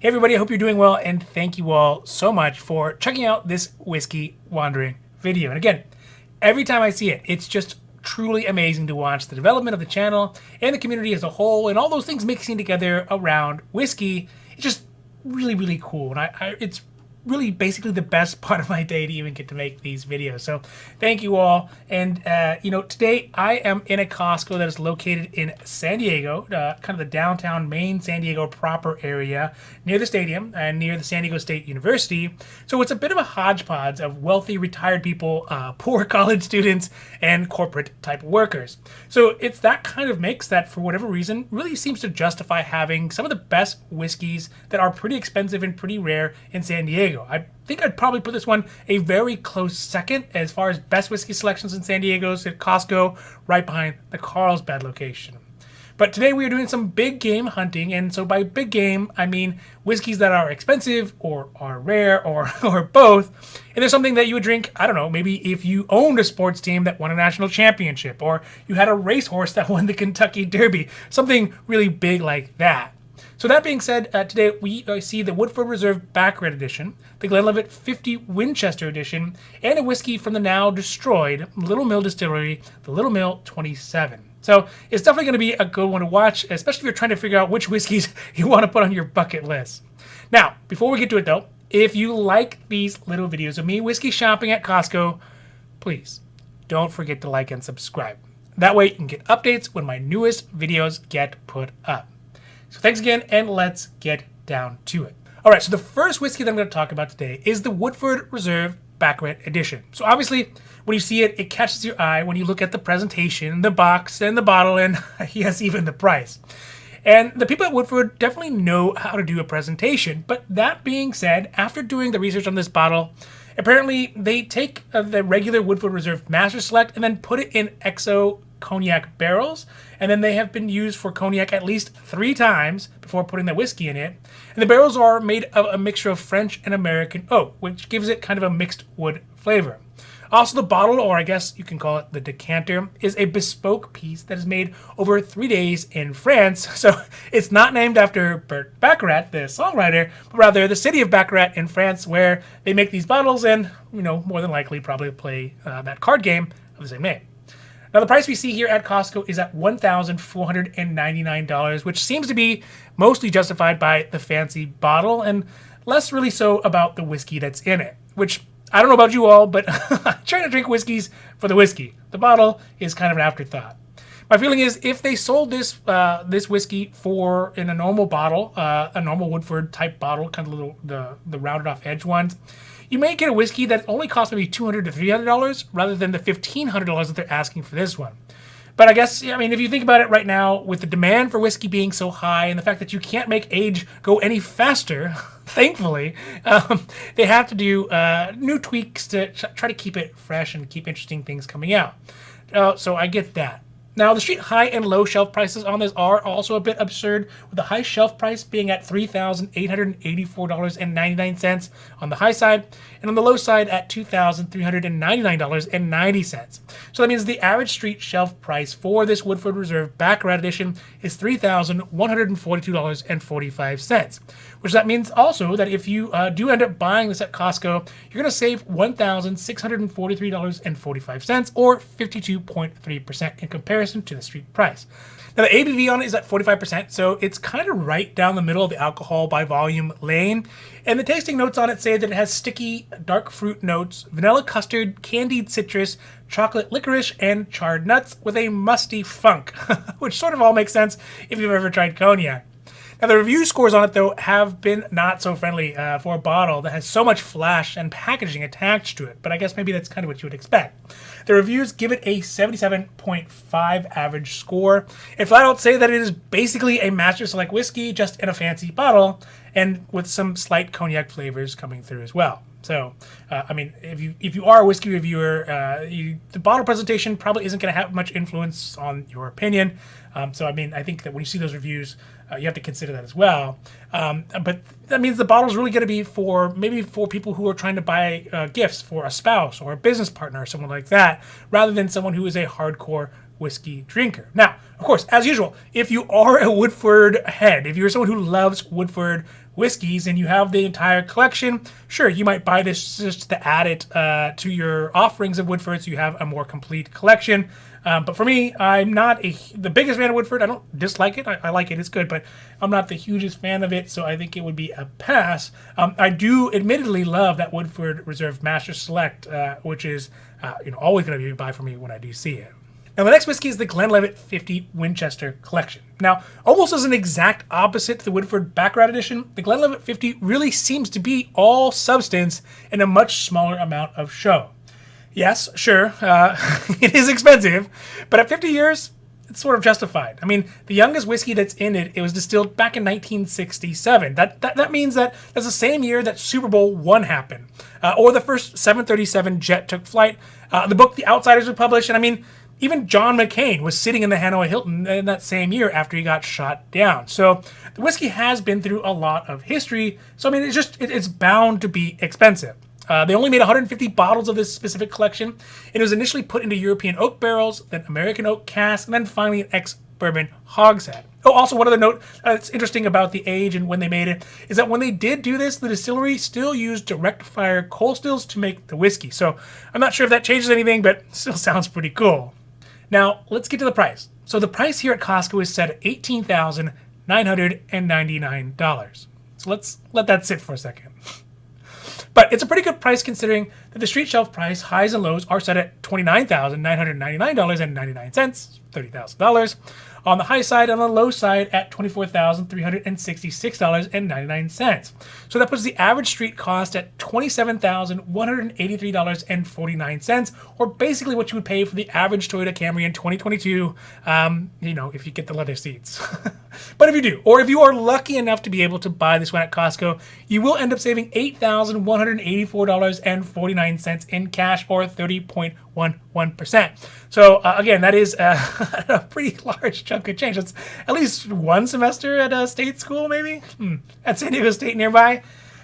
Hey everybody, I hope you're doing well, and thank you all so much for checking out this whiskey wandering video. And again, every time I see it, it's just truly amazing to watch the development of the channel and the community as a whole, and all those things mixing together around whiskey. It's just really cool, and it's really basically the best part of my day to even get to make these videos. So thank you all. And today I am in a Costco that is located in San Diego, kind of the downtown main San Diego proper area, near the stadium and near the San Diego State University. So it's a bit of a hodgepodge of wealthy retired people, poor college students, and corporate type workers. So it's that kind of mix that, for whatever reason, really seems to justify having some of the best whiskeys that are pretty expensive and pretty rare in San Diego. I think I'd probably put this one a very close second as far as best whiskey selections in San Diego's at Costco, right behind the Carlsbad location. But today we are doing some big game hunting, and so by big game, I mean whiskeys that are expensive or are rare or both. And there's something that you would drink, I don't know, maybe if you owned a sports team that won a national championship, or you had a racehorse that won the Kentucky Derby, something really big like that. So that being said, today we see the Woodford Reserve Baccarat edition, the Glenlivet 50 Winchester edition, and a whiskey from the now destroyed LittleMill distillery, the LittleMill 27. So it's definitely going to be a good one to watch, especially if you're trying to figure out which whiskeys you want to put on your bucket list. Now, before we get to it though, if you like these little videos of me whiskey shopping at Costco, please don't forget to like and subscribe. That way you can get updates when my newest videos get put up. So thanks again, and let's get down to it. All right, so the first whiskey that I'm going to talk about today is the Woodford Reserve Baccarat edition. So obviously, when you see it, it catches your eye when you look at the presentation, the box, and the bottle, and yes, even the price. And the people at Woodford definitely know how to do a presentation. But that being said, after doing the research on this bottle, apparently they take the regular Woodford Reserve Master Select and then put it in XO cognac barrels, and then they have been used for cognac at least 3 times before putting the whiskey in it. And the barrels are made of a mixture of French and American oak, which gives it kind of a mixed wood flavor. Also, the bottle, or I guess you can call it the decanter, is a bespoke piece that is made over 3 days in France. So it's not named after Burt Baccarat, the songwriter, but rather the city of Baccarat in France, where they make these bottles and, more than likely probably play that card game of the same name. Now, the price we see here at Costco is at $1,499, which seems to be mostly justified by the fancy bottle and less really so about the whiskey that's in it, which I don't know about you all, but I'm trying to drink whiskeys for the whiskey. The bottle is kind of an afterthought. My feeling is if they sold this whiskey in a normal bottle, a normal Woodford type bottle, kind of the rounded off edge ones, you may get a whiskey that only costs maybe $200 to $300 rather than the $1,500 that they're asking for this one. But I guess, if you think about it right now, with the demand for whiskey being so high and the fact that you can't make age go any faster, thankfully, they have to do new tweaks to try to keep it fresh and keep interesting things coming out. So I get that. Now, the street high and low shelf prices on this are also a bit absurd, with the high shelf price being at $3,884.99 on the high side, and on the low side at $2,399.90. So that means the average street shelf price for this Woodford Reserve Baccarat edition is $3,142.45, which that means also that if you do end up buying this at Costco, you're going to save $1,643.45, or 52.3% in comparison to the street price. Now, the ABV on it is at 45%, so it's kind of right down the middle of the alcohol by volume lane. And the tasting notes on it say that it has sticky, dark fruit notes, vanilla custard, candied citrus, chocolate licorice, and charred nuts with a musty funk, which sort of all makes sense if you've ever tried cognac. Now, the review scores on it, though, have been not so friendly for a bottle that has so much flash and packaging attached to it, but I guess maybe that's kind of what you would expect. The reviews give it a 77.5 average score, and flat out say that it is basically a Master Select whiskey, just in a fancy bottle, and with some slight cognac flavors coming through as well. So, if you are a whiskey reviewer, the bottle presentation probably isn't going to have much influence on your opinion. I think that when you see those reviews, you have to consider that as well. But that means the bottle is really going to be for people who are trying to buy gifts for a spouse or a business partner or someone like that, rather than someone who is a hardcore whiskey drinker. Now, of course, as usual, if you are a Woodford head, if you're someone who loves Woodford whiskeys and you have the entire collection, sure, you might buy this just to add it to your offerings of Woodford so you have a more complete collection. But for me, I'm not the biggest fan of Woodford. I don't dislike it. I like it. It's good, but I'm not the hugest fan of it, so I think it would be a pass. I do admittedly love that Woodford Reserve Master Select, which is always going to be a buy for me when I do see it. Now, the next whiskey is the Glenlivet 50 Winchester Collection. Now, almost as an exact opposite to the Woodford Baccarat Edition, the Glenlivet 50 really seems to be all substance and a much smaller amount of show. Yes, sure, it is expensive, but at 50 years, it's sort of justified. I mean, the youngest whiskey that's in it was distilled back in 1967. That means that's the same year that Super Bowl I happened, or the first 737 jet took flight. The book The Outsiders was published, and I mean, even John McCain was sitting in the Hanoi Hilton in that same year after he got shot down. So the whiskey has been through a lot of history. So I mean, it's bound to be expensive. They only made 150 bottles of this specific collection, and it was initially put into European oak barrels, then American oak casks, and then finally an ex-bourbon hogshead. Oh, also one other note that's interesting about the age and when they made it is that when they did do this, the distillery still used direct fire coal stills to make the whiskey. So I'm not sure if that changes anything, but it still sounds pretty cool. Now, let's get to the price. So the price here at Costco is set at $18,999. So let's let that sit for a second. But it's a pretty good price considering that the street shelf price, highs and lows, are set at $29,999.99, $30,000. On the high side and on the low side at $24,366.99. So that puts the average street cost at $27,183.49, or basically what you would pay for the average Toyota Camry in 2022, if you get the leather seats. But if you do, or if you are lucky enough to be able to buy this one at Costco, you will end up saving $8,184.49 in cash, or 30.11%. So again, that is a pretty large chunk of change. That's at least one semester at a state school, maybe, at San Diego State nearby.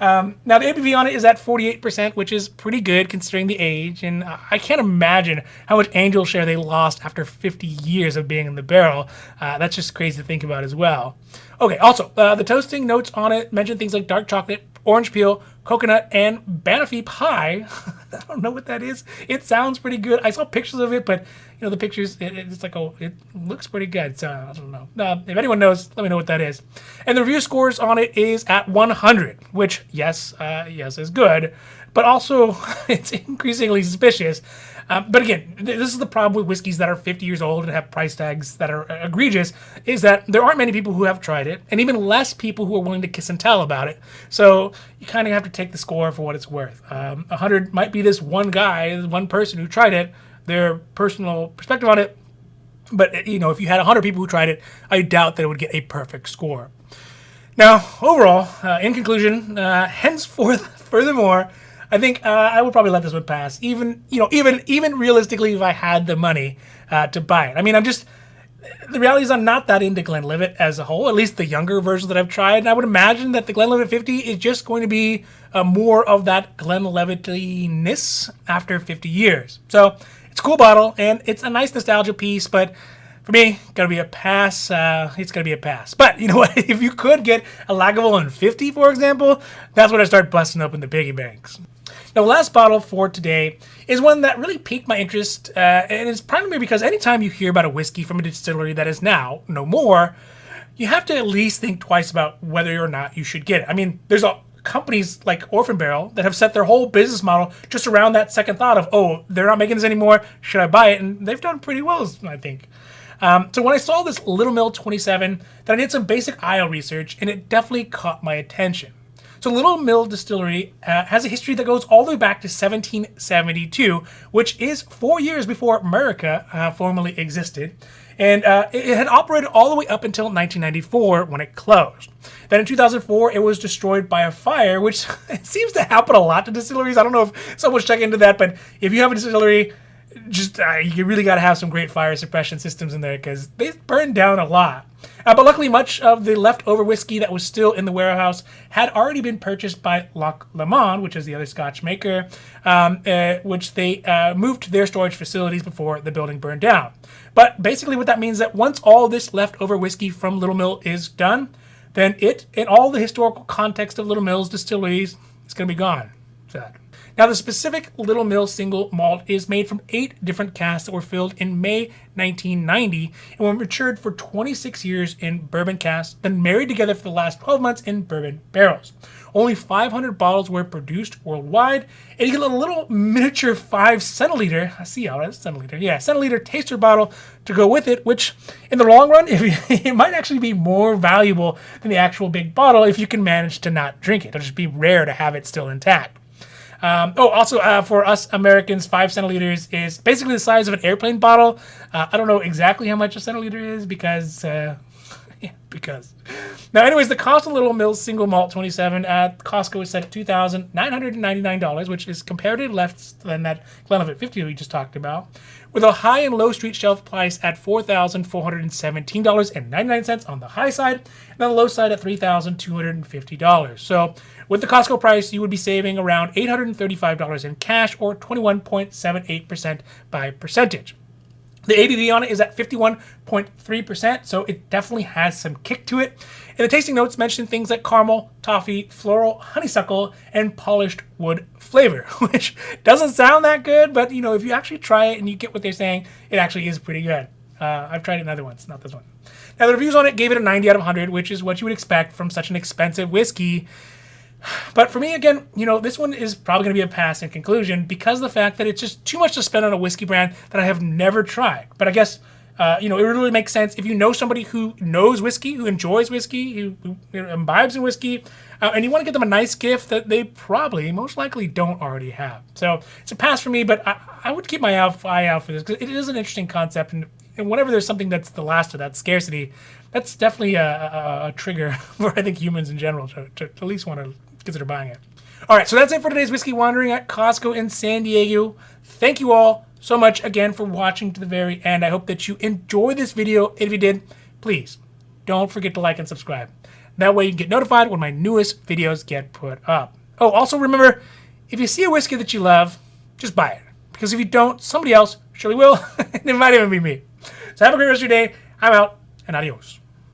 Now the ABV on it is at 48%, which is pretty good considering the age, and I can't imagine how much angel share they lost after 50 years of being in the barrel. That's just crazy to think about as well. Okay, also, the toasting notes on it mention things like dark chocolate, orange peel, coconut, and Banoffee pie. I don't know what that is. It sounds pretty good. I saw pictures of it, but the pictures, it's like, it looks pretty good. So I don't know. If anyone knows, let me know what that is. And the review scores on it is at 100, which, yes, is good, but also it's increasingly suspicious. But again, this is the problem with whiskeys that are 50 years old and have price tags that are egregious, is that there aren't many people who have tried it, and even less people who are willing to kiss and tell about it. So you kind of have to take the score for what it's worth. 100 might be this one guy, one person who tried it, their personal perspective on it. But, if you had 100 people who tried it, I doubt that it would get a perfect score. Now, overall, in conclusion, henceforth, furthermore, I think I would probably let this one pass, even realistically, if I had the money to buy it. I mean, the reality is I'm not that into Glenlivet as a whole, at least the younger versions that I've tried. And I would imagine that the Glenlivet 50 is just going to be more of that Glenlivet-ness after 50 years. So it's a cool bottle, and it's a nice nostalgia piece, but for me, gotta be a pass. It's gonna be a pass. But you know what? If you could get a Lagavulin 50, for example, that's when I start busting open the piggy banks. Now, the last bottle for today is one that really piqued my interest, and it's primarily because anytime you hear about a whiskey from a distillery that is now no more, you have to at least think twice about whether or not you should get it. I mean, there's companies like Orphan Barrel that have set their whole business model just around that second thought of, oh, they're not making this anymore, should I buy it? And they've done pretty well, I think. So when I saw this LittleMill 27, then I did some basic IO research, and it definitely caught my attention. So LittleMill Distillery has a history that goes all the way back to 1772, which is 4 years before America formally existed. And it had operated all the way up until 1994 when it closed. Then in 2004, it was destroyed by a fire, which seems to happen a lot to distilleries. I don't know if someone's checking into that, but if you have a distillery, just you really got to have some great fire suppression systems in there because they burned down a lot. But luckily, much of the leftover whiskey that was still in the warehouse had already been purchased by LittleMill, which is the other Scotch maker, which they moved to their storage facilities before the building burned down. But basically what that means is that once all this leftover whiskey from LittleMill is done, then it and all the historical context of LittleMill's distilleries is going to be gone. Sad. Now, the specific LittleMill single malt is made from 8 different casks that were filled in May 1990 and were matured for 26 years in bourbon casks, then married together for the last 12 months in bourbon barrels. Only 500 bottles were produced worldwide, and you get a little miniature 5 centiliter, I see how that's centiliter, yeah, centiliter taster bottle to go with it, which in the long run, it might actually be more valuable than the actual big bottle if you can manage to not drink it. It'll just be rare to have it still intact. Also, for us Americans, 5 centiliters is basically the size of an airplane bottle. I don't know exactly how much a centiliter is because... Now, anyways, the cost of LittleMill single malt 27 at Costco is set at $2,999, which is comparatively less than that Glenlivet 50 we just talked about, with a high and low street shelf price at $4,417.99 on the high side, and on the low side at $3,250. So, with the Costco price, you would be saving around $835 in cash, or 21.78% by percentage. The ABV on it is at 51.3%, so it definitely has some kick to it. And the tasting notes mention things like caramel, toffee, floral, honeysuckle, and polished wood flavor, which doesn't sound that good, but if you actually try it and you get what they're saying, it actually is pretty good. I've tried it in other ones, not this one. Now, the reviews on it gave it a 90 out of 100, which is what you would expect from such an expensive whiskey. But for me, again, this one is probably going to be a pass in conclusion because of the fact that it's just too much to spend on a whiskey brand that I have never tried. But I guess, it really makes sense if you know somebody who knows whiskey, who enjoys whiskey, who imbibes in whiskey, and you want to get them a nice gift that they probably, most likely, don't already have. So it's a pass for me, but I would keep my eye out for this because it is an interesting concept. And whenever there's something that's the last of that scarcity, that's definitely a trigger for, I think, humans in general to at least want to consider buying it. All right, so that's it for today's Whiskey Wandering at Costco in San Diego. Thank you all so much again for watching to the very end. I hope that you enjoyed this video. And if you did, please don't forget to like and subscribe. That way you can get notified when my newest videos get put up. Oh, also remember, if you see a whiskey that you love, just buy it. Because if you don't, somebody else surely will. It might even be me. So have a great rest of your day. I'm out, and adios.